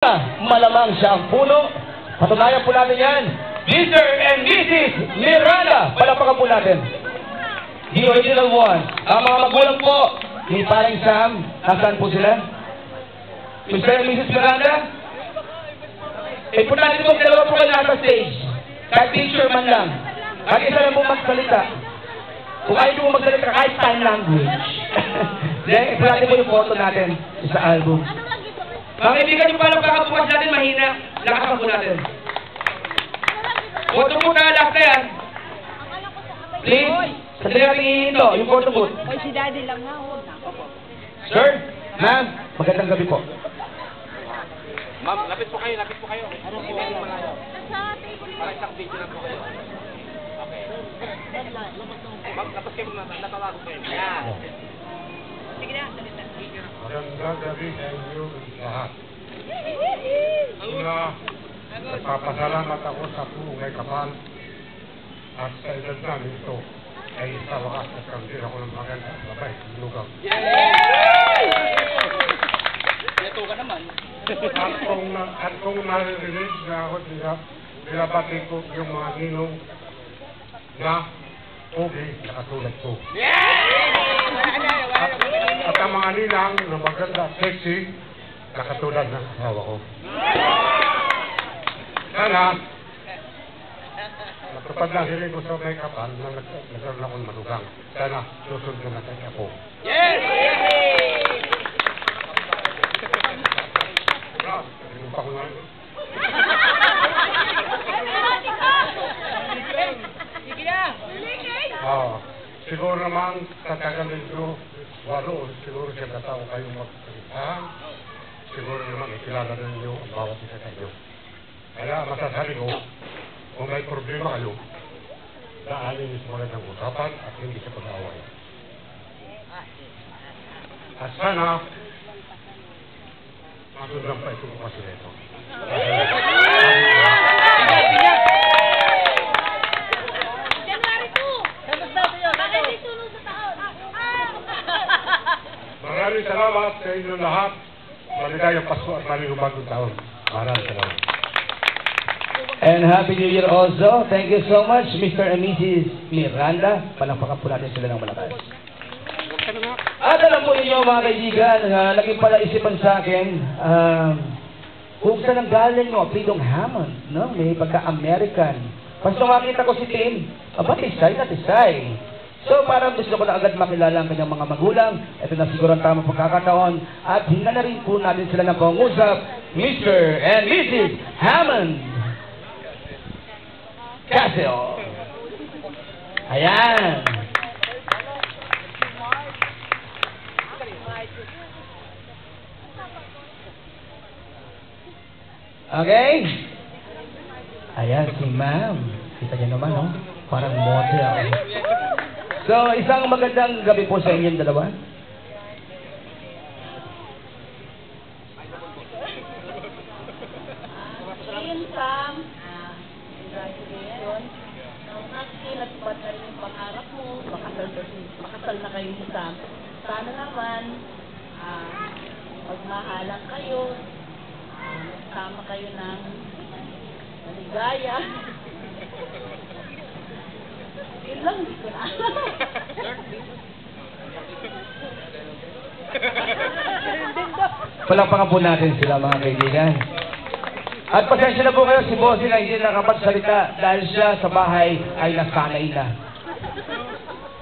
Malamang siya ang puno. Patunayan po natin yan. Mr. and Mrs. Miranda. Palapakan po natin. The original one. Ang mga magulang po ni Paring Sam. Nasaan po sila? Mr. and Mrs. Miranda. Importante po, dalawa po kayo nasa stage. Kahit picture man lang. Kahit isa lang po magsalita. Kung ayaw po magsalita, kahit sign language. Then, importante po yung photo natin sa album. Mga kaibigan nyo palang kakabukas natin mahina, lakasan po natin. Photo booth na lahat na yan. Please, sandali natin hihinto, yung photo booth. Ay, si Daddy lang nga, huwag na. Sir, ma'am, magandang gabi po. Ma'am, lapit po kayo, lapit po kayo. Ano po yung malayo? Para isang video lang po kayo. Okay. Ma'am, tapos kayo natawag ko kayo. Yan. Sige na, salita. Magandang gabi sa inyo lahat. Una, nagpapasalamat ako sa puong may kapal at sa edad namin ito ay sa wakas nagkamsin ako ng maganda babay, lugaw. Ito ka naman. At kung naririnig na ako binabati ko yung mga ninong na pogi na katulad ko. At ang mga nilang na maganda, sexy, na katulad ng asawa ko. Sana, natupad lang hiling ko sa may kapal na nagkaroon akong malugang. Sana, susunod na natin ako. Yes! Naglupa ko na. Sige na. Siguro naman, tatagalin ko, walo, siguro siya katao kayong magkalitaan. Siguro naman, ikilala na ninyo ang bawat isa sa inyo. Kaya masasabi ko, kung may problema kayo, daanin niyo muna ng usapan at hindi sa pag-aaway. At sana, masundan pa ito kasi nito. Maraming salamat sa inyo lahat. Maligayang Pasko at maligayang bagong taon. Maraming salamat. And Happy New Year also. Thank you so much, Mr. and Mrs. Miranda. Palakpakan po natin sila ng malakas. At alam po ninyo mga kaibigan, naging pala isipan sa akin, kung saan ang galing mo, Pidong Hammond, no? May pagka-American. Basta makita ko si Tim, aba, tisay na tisay. So parang gusto ko na agad makilala ang kanyang mga magulang. Ito na siguro ang tamang pagkakataon. At hinga na rin po natin sila ng pangusap, Mr. and Mrs. Hammond. Casio. Ayan. Okay? Ayan si ma'am. Kita niyo naman, no? Parang model. So, isang magandang gabi po sa inyong dalawa. Ayun, Sam. Congratulations. Natupad na rin yung pangarap mo. Makasal na kayo ni Sam. Sana naman, magmahalan kayo. Sama kayo ng maligaya. Yun lang, hindi ko na alam. Palakpakan po natin sila mga kaibigan. At pasensya na po kayo si Bossy na hindi nakapagsalita dahil siya sa bahay ay nasanay na.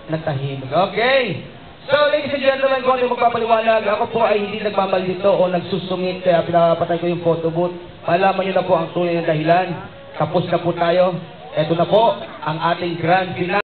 Natahimik. Okay. So, ladies and gentlemen, kung ano magpapaliwanag, ako po ay hindi nagmamaldito o nagsusungit kaya pinapatay ko yung photo booth. Malaman nyo na po ang tunay na dahilan. Tapos na po tayo. Ito na po ang ating grand finale.